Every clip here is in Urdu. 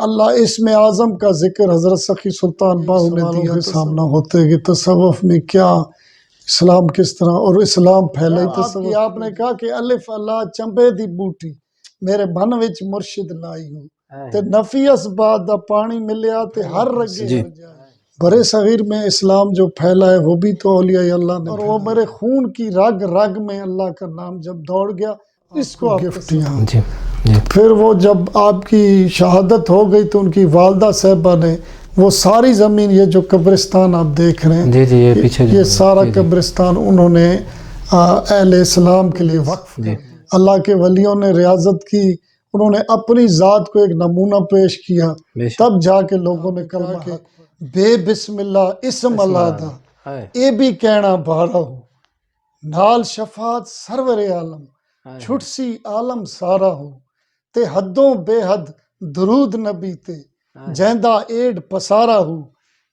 اللہ اسم اعظم کا ذکر حضرت سخی سلطان باہو نے دیا، سامنا ہوتے کہ تصوف میں کیا، اسلام کس طرح اور اسلام پھیلے تصوف۔ آپ نے کہا کہ الف اللہ چمبے دی بوٹی میرے بن وچ مرشد لائی ہوں تے نفی اسباد دا پانی ملیا تے ہر رگے ہر جائے۔ برے صغیر میں اسلام جو پھیلا ہے وہ بھی تو اولیاء اللہ نے، اور وہ میرے خون کی رگ رگ میں اللہ کا نام جب دوڑ گیا، اس کو گفٹ یہاں۔ پھر وہ جب آپ کی شہادت ہو گئی تو ان کی والدہ صاحبہ نے وہ ساری زمین، یہ جو قبرستان آپ دیکھ رہے ہیں، یہ سارا قبرستان انہوں نے اہل اسلام کے لیے وقف کیا۔ اللہ کے ولیوں نے ریاضت کی، انہوں نے اپنی ذات کو ایک نمونہ پیش کیا، تب جا کے لوگوں نے کلمہ کہ بے بسم اللہ اسم اللہ دا اے بھی کہنا بھارا ہو، نال شفاعت سرور عالم چھٹ سی عالم سارا ہو، تے حدوں بے حد درود نبی تے جیندہ ایڈ پسارا ہو،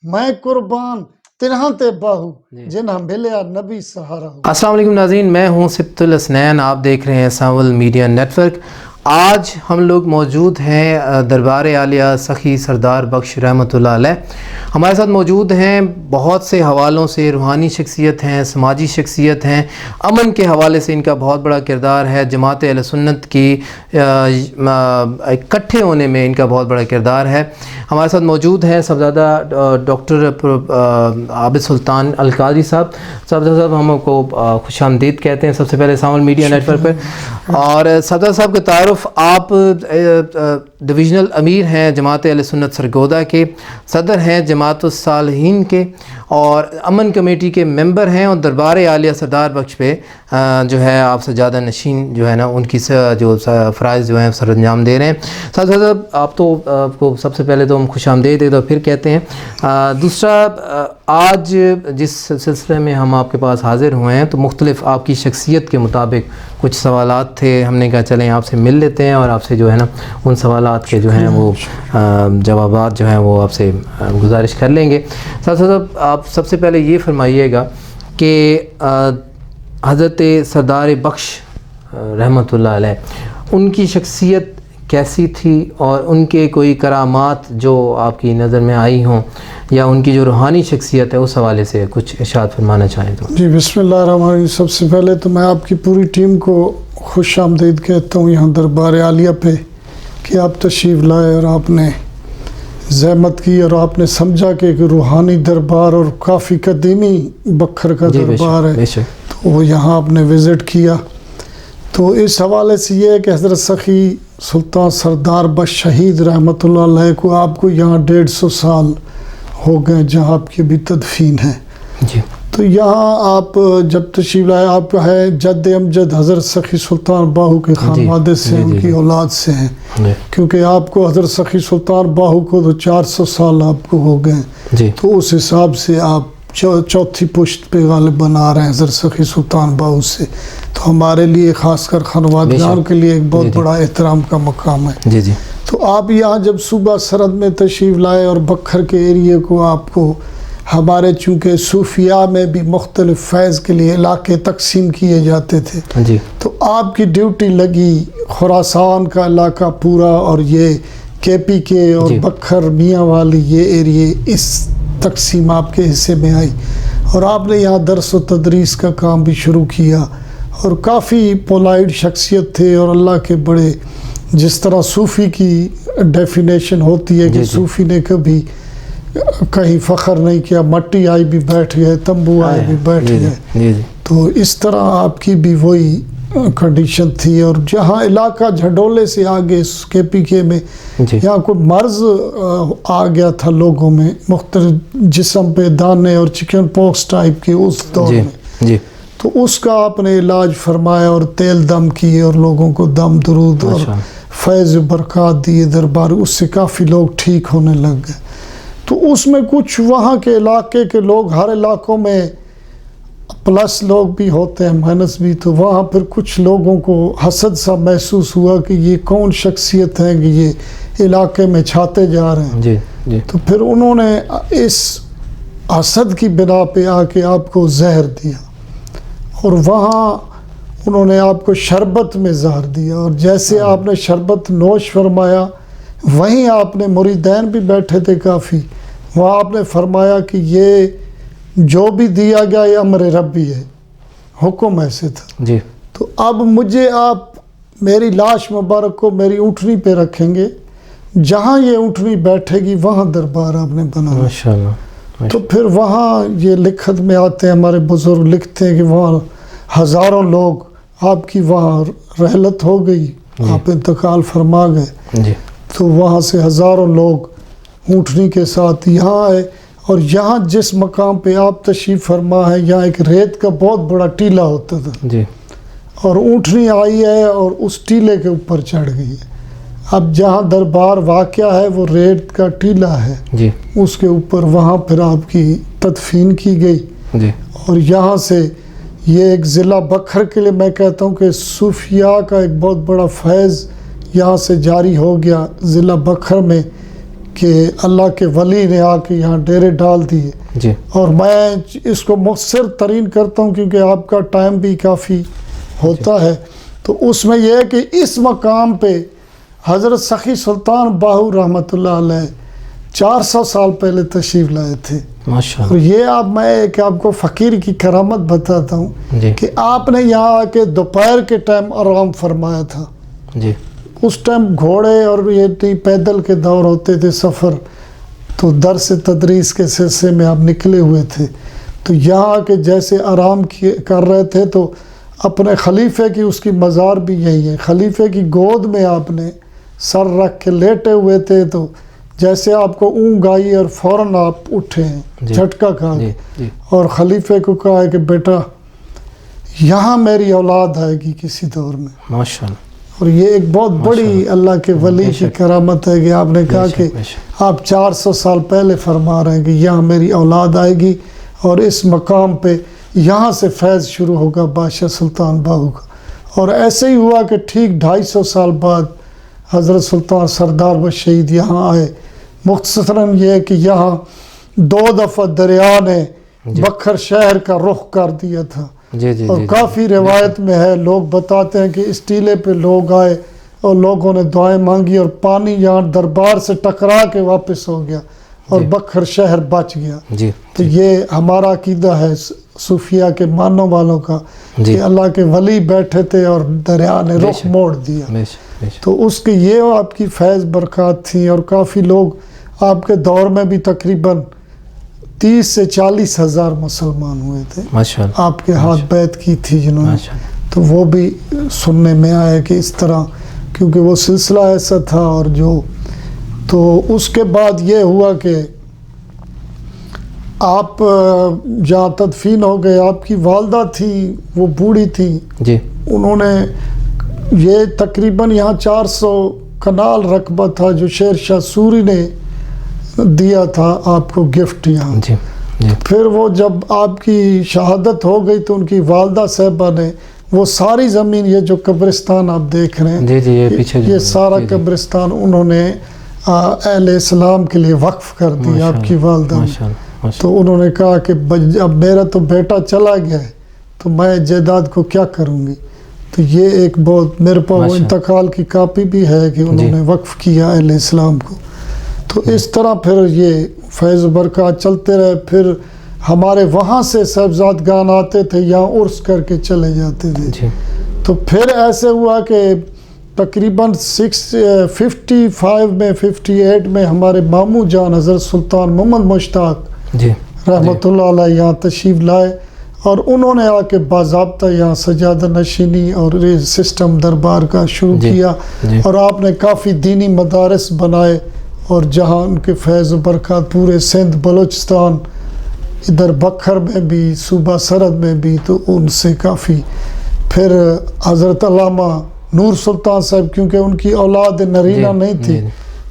میں قربان تنہاں تے باہو جنہاں ملیا نبی سہارا ہو۔ السلام علیکم ناظرین، میں ہوں سبت الاسنین، آپ دیکھ رہے ہیں سانول میڈیا نیٹورک۔ آج ہم لوگ موجود ہیں دربار عالیہ سخی سردار بخش رحمۃ اللہ علیہ۔ ہمارے ساتھ موجود ہیں بہت سے حوالوں سے، روحانی شخصیت ہیں، سماجی شخصیت ہیں، امن کے حوالے سے ان کا بہت بڑا کردار ہے، جماعت اہل سنت کی اکٹھے ہونے میں ان کا بہت بڑا کردار ہے۔ ہمارے ساتھ موجود ہیں صاحبزادہ ڈاکٹر عابد سلطان القادری صاحب۔ صاحبزادہ صاحب ہم کو خوش آمدید کہتے ہیں سب سے پہلے سانول میڈیا نیٹورک پر۔ اور صاحبزادہ صاحب کا تعارف، آپ ڈویژنل امیر ہیں جماعت اہل سنت سرگودا کے، صدر ہیں جماعت الصالحین کے، اور امن کمیٹی کے ممبر ہیں، اور دربار عالیہ سردار بخش پہ جو ہے آپ سجادہ نشین جو ہے نا، ان کی جو فرائض جو ہیں سر انجام دے رہے ہیں۔ صاحب آپ کو سب سے پہلے تو ہم خوش آمدید ایک دفعہ پھر کہتے ہیں۔ دوسرا، آج جس سلسلے میں ہم آپ کے پاس حاضر ہوئے ہیں تو مختلف آپ کی شخصیت کے مطابق کچھ سوالات تھے، ہم نے کہا چلیں آپ سے مل لیتے ہیں اور آپ سے جو ہے نا ان سوالات کے جو ہیں وہ جوابات جو ہیں وہ آپ سے گزارش کر لیں گے۔ صاحب آپ سب سے پہلے یہ فرمائیے گا کہ حضرت سردار بخش رحمۃ اللہ علیہ، ان کی شخصیت کیسی تھی، اور ان کے کوئی کرامات جو آپ کی نظر میں آئی ہوں، یا ان کی جو روحانی شخصیت ہے اس حوالے سے کچھ ارشاد فرمانا چاہیں تو؟ جی بسم اللہ الرحمن الرحیم۔ سب سے پہلے تو میں آپ کی پوری ٹیم کو خوش آمدید کہتا ہوں یہاں دربار عالیہ پہ، کہ آپ تشریف لائے اور آپ نے زحمت کی، اور آپ نے سمجھا کہ ایک روحانی دربار اور کافی قدیمی بکھر کا دربار ہے، تو وہ یہاں آپ نے وزٹ کیا۔ تو اس حوالے سے یہ ہے کہ حضرت سخی سلطان سردار بخش شہید رحمۃ اللہ علیہ کو آپ کو یہاں 150 سال ہو گئے جہاں آپ کی بھی تدفین ہے۔ تو یہاں آپ جب تشریف لائے، آپ ہے جد امجد حضرت سخی سلطان باہو کے خانوادے سے، ان کی اولاد سے ہیں، کیونکہ آپ کو حضرت سخی سلطان باہو کو تو 400 سال آپ کو ہو گئے، تو اس حساب سے آپ چوتھی پشت پہ غالب بنا رہے ہیں حضرت سخی سلطان باہو سے۔ تو ہمارے لیے خاص کر خانوادگان کے لیے ایک بہت بڑا احترام کا مقام ہے۔ تو آپ یہاں جب صوبہ سرحد میں تشریف لائے اور بکھر کے ایریے کو آپ کو، ہمارے چونکہ صوفیاء میں بھی مختلف فیض کے لیے علاقے تقسیم کیے جاتے تھے، تو آپ کی ڈیوٹی لگی خراسان کا علاقہ پورا، اور یہ کے پی کے اور بکھر میاں والی یہ ایریے، اس تقسیم آپ کے حصے میں آئی، اور آپ نے یہاں درس و تدریس کا کام بھی شروع کیا، اور کافی پولائٹ شخصیت تھے، اور اللہ کے بڑے، جس طرح صوفی کی ڈیفینیشن ہوتی ہے کہ صوفی نے کبھی کہیں فخر نہیں کیا، مٹی آئی بھی بیٹھ گئے، تمبو آئے بھی بیٹھ گئے، تو اس طرح آپ کی بھی وہی کنڈیشن تھی۔ اور جہاں علاقہ جھڈولے سے آگے کے پی کے میں یہاں کوئی مرض آ گیا تھا لوگوں میں، مختلف جسم پہ دانے اور چکن پوکس ٹائپ کے اس دور میں، تو اس کا آپ نے علاج فرمایا اور تیل دم کیے اور لوگوں کو دم درود اور فیض برکات دیے دربار، اس سے کافی لوگ ٹھیک ہونے لگ گئے۔ تو اس میں کچھ وہاں کے علاقے کے لوگ، ہر علاقوں میں پلس لوگ بھی ہوتے ہیں مائنس بھی، تو وہاں پھر کچھ لوگوں کو حسد سا محسوس ہوا کہ یہ کون شخصیت ہے کہ یہ علاقے میں چھاتے جا رہے ہیں، تو پھر انہوں نے اس حسد کی بنا پہ آ کے آپ کو زہر دیا، اور وہاں انہوں نے آپ کو شربت میں زہر دیا، اور جیسے آپ نے شربت نوش فرمایا وہیں آپ نے مریدین بھی بیٹھے تھے کافی، وہاں آپ نے فرمایا کہ یہ جو بھی دیا گیا یہ امر ربی ہے، حکم ایسے تھا۔ جی تو اب مجھے آپ میری لاش مبارک کو میری اونٹنی پہ رکھیں گے، جہاں یہ اونٹنی بیٹھے گی وہاں دربار آپ نے بنا۔ ماشاءاللہ۔ تو پھر وہاں یہ لکھت میں آتے ہیں، ہمارے بزرگ لکھتے ہیں کہ وہاں ہزاروں لوگ آپ کی وہاں رحلت ہو گئی، آپ انتقال فرما گئے، جی تو وہاں سے ہزاروں لوگ اونٹنی کے ساتھ یہاں آئے، اور یہاں جس مقام پہ آپ تشریف فرما ہے یہاں ایک ریت کا بہت بڑا ٹیلہ ہوتا تھا، جی اور اونٹنی آئی ہے اور اس ٹیلے کے اوپر چڑھ گئی ہے۔ اب جہاں دربار واقع ہے وہ ریت کا ٹیلہ ہے، جی اس کے اوپر وہاں پھر آپ کی تدفین کی گئی۔ جی اور یہاں سے یہ ایک ضلع بکھر کے لیے میں کہتا ہوں کہ صوفیاء کا ایک بہت بڑا فیض یہاں سے جاری ہو گیا ضلع بکھر میں، کہ اللہ کے ولی نے آ کے یہاں ڈیرے ڈال دیے۔ جی اور میں اس کو مختصر ترین کرتا ہوں کیونکہ آپ کا ٹائم بھی کافی ہوتا ہے، تو اس میں یہ ہے کہ اس مقام پہ حضرت سخی سلطان باہو رحمۃ اللہ علیہ 400 سال پہلے تشریف لائے تھے۔ ماشاءاللہ۔ اور یہ میں ایک آپ کو فقیر کی کرامت بتاتا ہوں جی کہ آپ نے یہاں آ کے دوپہر کے ٹائم آرام فرمایا تھا۔ جی اس ٹائم گھوڑے اور یہ نہیں پیدل کے دور ہوتے تھے سفر، تو درس تدریس کے سلسلے میں آپ نکلے ہوئے تھے، تو یہاں آ کے جیسے آرام کر رہے تھے تو اپنے خلیفے کی اس کی مزار بھی یہی ہے، خلیفے کی گود میں آپ نے سر رکھ کے لیٹے ہوئے تھے، تو جیسے آپ کو اونگ آئی اور فوراً آپ اٹھے ہیں جی جھٹکا کھا کے، جی جی اور خلیفے کو کہا ہے کہ بیٹا یہاں میری اولاد آئے گی کسی دور میں۔ ماشاءاللہ۔ اور یہ ایک بہت بڑی اللہ کے ولی بے کی شک۔ کرامت ہے کہ آپ نے کہا کہ بے شک۔ آپ 400 سال پہلے فرما رہے ہیں کہ یہاں میری اولاد آئے گی، اور اس مقام پہ یہاں سے فیض شروع ہوگا بادشاہ سلطان باہو کا۔ اور ایسے ہی ہوا کہ ٹھیک 250 سال بعد حضرت سلطان سردار بشید یہاں آئے۔ مختصراً یہ ہے کہ یہاں 2 دفعہ دریا نے بکھر شہر کا رخ کر دیا تھا، جی جی اور جی کافی روایت میں ہے، لوگ بتاتے ہیں کہ اس ٹیلے پہ لوگ آئے اور لوگوں نے دعائیں مانگی، اور پانی یہاں دربار سے ٹکرا کے واپس ہو گیا اور بکھر شہر بچ گیا۔ جی تو یہ ہمارا عقیدہ ہے صوفیاء کے ماننے والوں کا، جی۔ کہ اللہ کے ولی بیٹھے تھے اور دریا نے بے رخ شک۔ موڑ دیا۔ بے شک، بے شک۔ تو اس کے یہ آپ کی فیض برکات تھیں، اور کافی لوگ آپ کے دور میں بھی تقریباً 30 سے 40 ہزار مسلمان ہوئے تھے، ماشاءاللہ۔ آپ کے ہاتھ بیعت کی تھی جنہوں نے، ماشاءاللہ۔ تو وہ بھی سننے میں آیا کہ اس طرح، کیونکہ وہ سلسلہ ایسا تھا۔ اور جو تو اس کے بعد یہ ہوا کہ آپ جہاں تدفین ہو گئے، آپ کی والدہ تھی وہ بوڑھی تھی، جی انہوں نے یہ تقریباً یہاں 400 کنال رقبہ تھا جو شیر شاہ سوری نے دیا تھا آپ کو گفٹ یہاں۔ جی جی پھر وہ جب آپ کی شہادت ہو گئی تو ان کی والدہ صاحبہ نے وہ ساری زمین، یہ جو قبرستان آپ دیکھ رہے ہیں، جی جی، یہ پیچھے جو یہ سارا جی جی۔ قبرستان انہوں نے اہل اسلام کے لیے وقف کر دی آپ کی والدہ نے۔ ماشاءاللہ، ماشاءاللہ۔ تو انہوں نے کہا کہ اب میرا تو بیٹا چلا گیا ہے تو میں جائیداد کو کیا کروں گی، تو یہ ایک بہت میرے پاس وہ انتقال کی کاپی بھی ہے کہ انہوں نے وقف کیا اہل اسلام کو۔ تو اس طرح پھر یہ فیض و برکات چلتے رہے۔ پھر ہمارے وہاں سے صاحبزادگان آتے تھے، یہاں عرس کر کے چلے جاتے تھے۔ جی تو پھر ایسے ہوا کہ تقریباً 55 میں 58 میں ہمارے ماموں جان حضرت سلطان محمد مشتاق جی رحمۃ اللہ علیہ یہاں تشریف لائے، اور انہوں نے آ کے باضابطہ یہاں سجادہ نشینی اور یہ سسٹم دربار کا شروع جی کیا، جی۔ اور آپ نے کافی دینی مدارس بنائے، اور جہاں ان کے فیض و برکات پورے سندھ بلوچستان، ادھر بکھر میں بھی، صوبہ سرحد میں بھی، تو ان سے کافی۔ پھر حضرت علامہ نور سلطان صاحب، کیونکہ ان کی اولاد نرینہ نہیں تھی،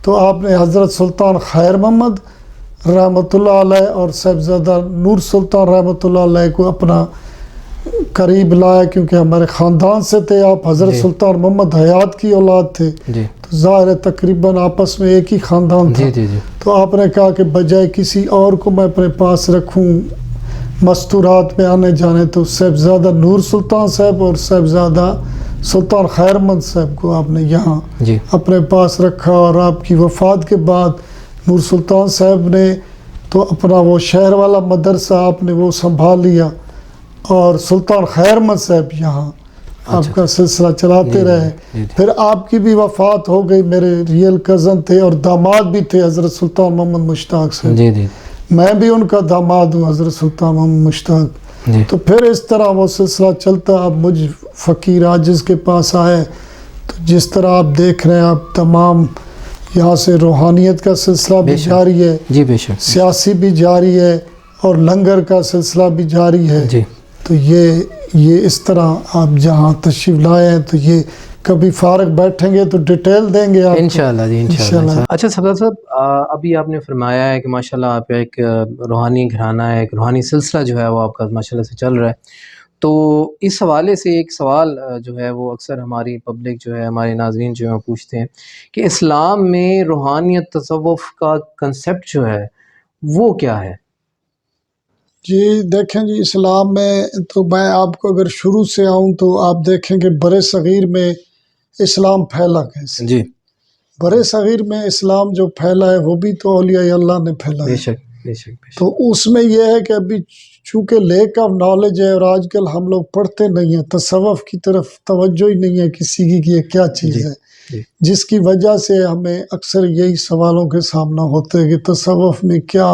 تو آپ نے حضرت سلطان خیر محمد رحمۃ اللہ علیہ اور صاحبزادہ نور سلطان رحمۃ اللہ علیہ کو اپنا قریب لایا، کیونکہ ہمارے خاندان سے تھے آپ، حضرت سلطان محمد حیات کی اولاد تھے، جی تو ظاہر ہے تقریباً آپس میں ایک ہی خاندان تھا۔ جی جی جی۔ تو آپ نے کہا کہ بجائے کسی اور کو میں اپنے پاس رکھوں مستورات میں آنے جانے، تو صاحبزادہ نور سلطان صاحب اور صاحبزادہ سلطان خیرمند صاحب کو آپ نے یہاں جی اپنے پاس رکھا، اور آپ کی وفات کے بعد نور سلطان صاحب نے تو اپنا وہ شہر والا مدرسہ آپ نے وہ سنبھال لیا، اور سلطان خیرمند صاحب یہاں آپ کا سلسلہ چلاتے رہے۔ پھر آپ کی بھی وفات ہو گئی، میرے ریئل کزن تھے اور داماد بھی تھے حضرت سلطان محمد مشتاق صاحب، جی جی میں بھی ان کا داماد ہوں حضرت سلطان محمد مشتاق۔ جی تو پھر اس طرح وہ سلسلہ چلتا، اب مجھ فقیر عاجز کے پاس آئے، تو جس طرح آپ دیکھ رہے ہیں آپ تمام یہاں سے روحانیت کا سلسلہ بھی جاری ہے، جی بے شک سیاسی بھی جاری ہے، اور لنگر کا سلسلہ بھی جاری ہے۔ جی تو یہ اس طرح آپ جہاں تشریف لائے ہیں، تو یہ کبھی فارغ بیٹھیں گے تو ڈیٹیل دیں گے آپ کو انشاءاللہ جی انشاءاللہ۔ اچھا سردار صاحب، ابھی آپ نے فرمایا ہے کہ ماشاءاللہ آپ ایک روحانی گھرانہ ہے، ایک روحانی سلسلہ جو ہے وہ آپ کا ماشاءاللہ سے چل رہا ہے، تو اس حوالے سے ایک سوال جو ہے وہ اکثر ہماری پبلک جو ہے، ہمارے ناظرین جو ہیں وہ پوچھتے ہیں کہ اسلام میں روحانیت تصوف کا کنسیپٹ جو ہے وہ کیا ہے؟ جی دیکھیں جی، اسلام میں تو میں آپ کو اگر شروع سے آؤں تو آپ دیکھیں کہ برِ صغیر میں اسلام پھیلا کیسے۔ جی برِ صغیر میں اسلام جو پھیلا ہے وہ بھی تو اولیاء اللہ نے پھیلا بے ہے۔ شک بے شک بے شک۔ تو اس میں یہ ہے کہ ابھی چونکہ لیک آف نالج ہے، اور آج کل ہم لوگ پڑھتے نہیں ہیں، تصوف کی طرف توجہ ہی نہیں ہے کسی کی کہ یہ کیا چیز ہے، جی جس کی وجہ سے ہمیں اکثر یہی سوالوں کے سامنا ہوتے ہیں کہ تصوف میں کیا،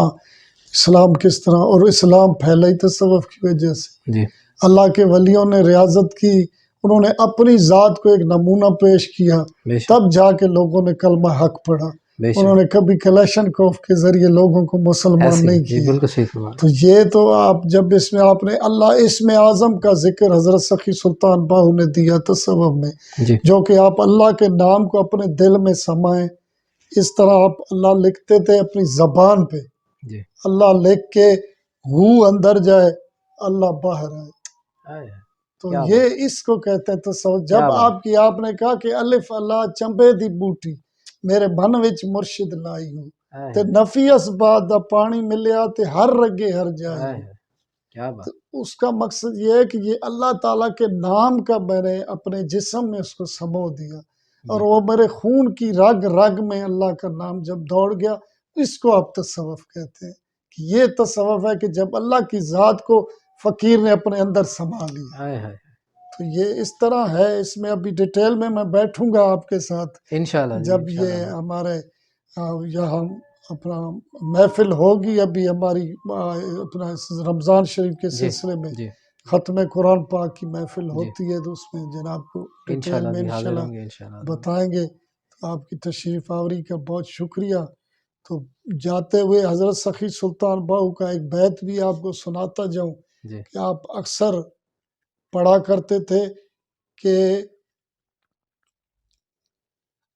اسلام کس طرح، اور اسلام پھیلا ہی تصوف کی وجہ سے۔ جی اللہ کے ولیوں نے ریاضت کی، انہوں نے اپنی ذات کو ایک نمونہ پیش کیا، بے شک تب جا کے لوگوں نے کلمہ حق پڑھا۔ بے شک، انہوں نے کبھی کلیشن کوف کے ذریعے لوگوں کو مسلمان ایسے نہیں جی کیا۔ بالکل صحیح فرما تو یہ تو آپ جب اس میں آپ نے اللہ اسم اعظم کا ذکر حضرت سخی سلطان باہو نے دیا تصوف میں، جی جو کہ آپ اللہ کے نام کو اپنے دل میں سمائیں، اس طرح آپ اللہ لکھتے تھے اپنی زبان پہ، جی اللہ لکھ کے ہو اندر جائے، اللہ باہر آئے۔ آئے، تو کیا یہ بات، اس کو کہتے ہیں تصوف۔ کیا جب بات، آپ نے کہا کہ الف اللہ چنبے دی بوٹی میرے من وچ مرشد لائی ہوں، آئے تے نفی اس بات دا پانی ملیا تے ہر رگے ہر جائے آئے، ہوں۔ کیا تو بات، اس کا مقصد یہ ہے کہ یہ اللہ تعالیٰ کے نام کا میں نے اپنے جسم میں اس کو سمو دیا، اور جی وہ میرے خون کی رگ رگ میں اللہ کا نام جب دوڑ گیا، اس کو آپ تصوف کہتے ہیں کہ یہ تصوف ہے کہ جب اللہ کی ذات کو فقیر نے اپنے اندر سما لیا۔ آئے ہائے، تو یہ اس طرح ہے، اس میں ابھی ڈیٹیل میں بیٹھوں گا آپ کے ساتھ انشاءاللہ جی جب یہ انشاءاللہ، ہمارے یہاں اپنا محفل ہوگی، ابھی ہماری اپنا رمضان شریف کے جی سلسلے میں جی ختم قرآن پاک کی محفل جی ہوتی ہے، تو اس میں جناب کو ڈیٹیل انشاءاللہ میں جی حاضر انشاءاللہ ہوں گے انشاءاللہ بتائیں گے۔ تو آپ کی تشریف آوری کا بہت شکریہ۔ تو جاتے ہوئے حضرت سخی سلطان باہو کا ایک بیت بھی آپ کو سناتا جاؤں جی کہ آپ اکثر پڑھا کرتے تھے کہ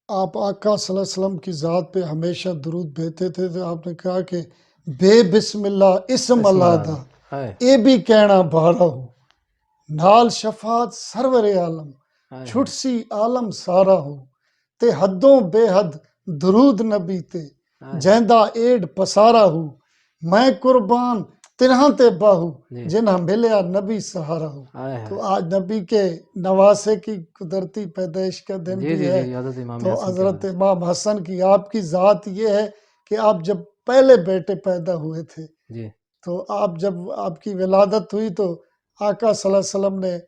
آپ آقا صلی اللہ علیہ وسلم کی ذات پہ ہمیشہ درود بھیجتے تھے، تو آپ نے کہا کہ بے بسم اللہ اسم اللہ دا آئے اے بھی کہنا بھاڑا ہو، نال شفاعت سرور عالم آئے چھٹ سی عالم سارا ہو، تے حدوں بے حد درود نبی تے جیندہ ایڈ پسارا ہو، میں قربان تنہاں تے باہو جی جنہاں ملیا نبی سہارا ہو۔ آئے تو ہائے، آج نبی کے نواسے کی قدرتی پیدائش کا دن جی بھی جی ہے۔ جی حضرت امام تو حسن کے حضرت بارے امام حسن کی آپ کی ذات یہ ہے کہ آپ جب پہلے بیٹے پیدا ہوئے تھے، جی تو آپ جب آپ کی ولادت ہوئی تو آقا صلی اللہ علیہ وسلم نے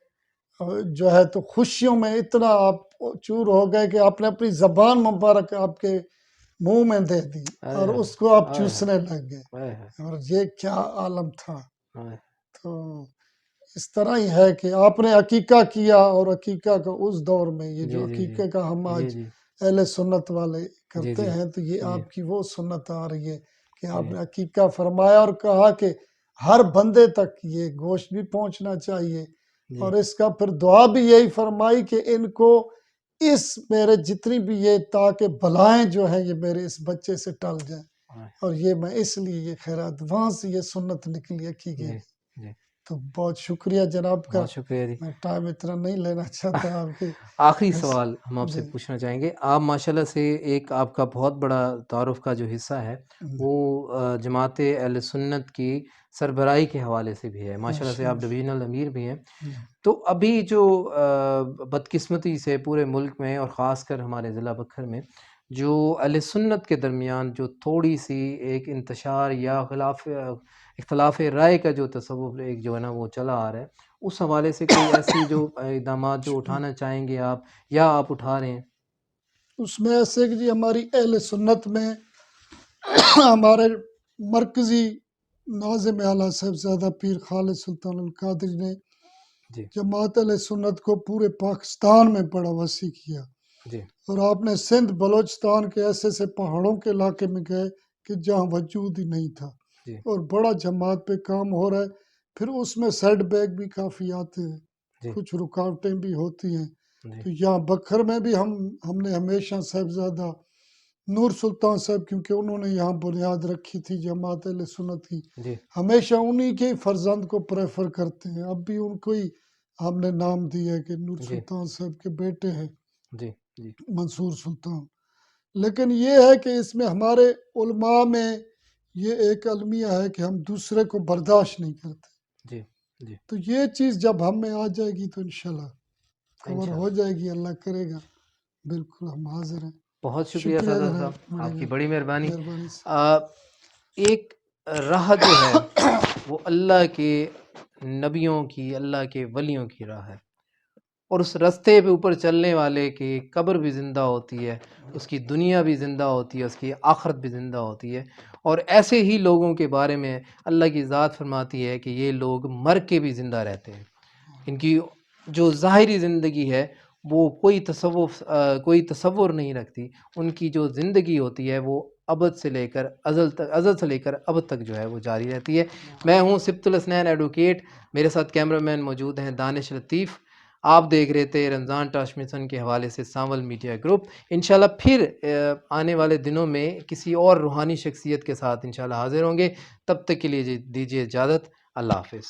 جو ہے تو خوشیوں میں اتنا آپ چور ہو گئے کہ آپ نے اپنی زبان مبارک آپ کے منہ میں دے دی، آئے اور ہائے اس کو آپ آئے چوسنے لگ گئے، ہائے ہائے اور یہ کیا عالم تھا۔ آئے تو اس طرح ہی ہے کہ آپ نے عقیقہ کیا، اور عقیقہ کا اس دور میں یہ جی جو جی عقیقے کا ہم جی آج جی اہل سنت والے جی کرتے جی ہیں، تو یہ جی آپ کی وہ سنت آ رہی ہے کہ آپ جی نے عقیقہ فرمایا اور کہا کہ ہر بندے تک یہ گوشت بھی پہنچنا چاہیے، جی اور اس کا پھر دعا بھی یہی فرمائی کہ ان کو اس میرے جتنی بھی یہ تاکہ بلائیں جو ہیں یہ میرے اس بچے سے ٹل جائیں، آئے، اور یہ میں اس لیے یہ خیرات وہاں سے یہ سنت نکلی عقیقے جی کی۔ جی تو بہت شکریہ جناب کا. بہت شکریہ جی. میں ٹائم اتنا نہیں لینا چاہتا آپ کے. آخری سوال ہم آپ سے پوچھنا چاہیں گے. آپ ماشاءاللہ سے ایک آپ کا بہت بڑا تعارف کا جو حصہ ہے وہ جماعت اہل سنت کی سربراہی کے حوالے سے بھی ہے. ماشاءاللہ سے آپ ڈویژنل امیر بھی ہیں. تو ابھی جو بدقسمتی سے پورے ملک میں اور خاص کر ہمارے ضلع بکھر میں جو اہل سنت کے درمیان جو تھوڑی سی ایک انتشار یا اختلاف رائے کا جو تصور ایک جو ہے نا وہ چلا آ رہا ہے، اس حوالے سے کوئی ایسی جو اقدامات جو اٹھانا چاہیں گے آپ یا آپ اٹھا رہے ہیں؟ اس میں ایسے کہ جی ہماری اہل سنت میں ہمارے مرکزی ناظم اعلیٰ صاحبزادہ پیر خالد سلطان القادری نے جی جماعت اہل سنت کو پورے پاکستان میں بڑا وسیع کیا. جی اور آپ نے سندھ بلوچستان کے ایسے پہاڑوں کے علاقے میں گئے کہ جہاں وجود ہی نہیں تھا، جی اور بڑا جماعت پہ کام ہو رہا ہے. پھر اس میں سیٹ بیک بھی کافی آتے ہیں، جی کچھ رکاوٹیں بھی ہوتی ہیں. جی تو یہاں بکھر میں بھی ہم نے ہمیشہ صاحبزادہ نور سلطان صاحب، کیونکہ انہوں نے یہاں بنیاد رکھی تھی جماعت اہل سنت کی، جی ہمیشہ انہی کے فرزند کو پریفر کرتے ہیں. اب بھی ان کو ہی ہم نے نام دیا ہے کہ نور جی سلطان صاحب کے بیٹے ہیں جی جی منصور سلطان. لیکن یہ ہے کہ اس میں ہمارے علماء میں یہ ایک المیہ ہے کہ ہم دوسرے کو برداشت نہیں کرتے. جی جی تو یہ چیز جب ہم میں آ جائے گی تو انشاءاللہ کور انشاءاللہ. ہو جائے گی، اللہ کرے گا. بالکل ہم حاضر ہیں. بہت شکریہ سادہ جناب، صاحب، آپ کی بڑی مہربانی. مہربانی سے. ایک راہ جو ہے وہ اللہ کے نبیوں کی، اللہ کے ولیوں کی راہ ہے، اور اس راستے پہ اوپر چلنے والے کی قبر بھی زندہ ہوتی ہے، اس کی دنیا بھی زندہ ہوتی ہے، اس کی آخرت بھی زندہ ہوتی ہے. اور ایسے ہی لوگوں کے بارے میں اللہ کی ذات فرماتی ہے کہ یہ لوگ مر کے بھی زندہ رہتے ہیں. ان کی جو ظاہری زندگی ہے وہ کوئی تصور نہیں رکھتی. ان کی جو زندگی ہوتی ہے وہ ابد سے لے کر ازل سے لے کر ابد تک جو ہے وہ جاری رہتی ہے. میں ہوں سبط الاسنین ایڈوکیٹ، میرے ساتھ کیمرہ مین موجود ہیں دانش لطیف. آپ دیکھ رہے تھے رمضان ٹرانسمیشن کے حوالے سے سانول میڈیا گروپ. انشاءاللہ پھر آنے والے دنوں میں کسی اور روحانی شخصیت کے ساتھ انشاءاللہ حاضر ہوں گے. تب تک کے لیے دیجیے اجازت. اللہ حافظ.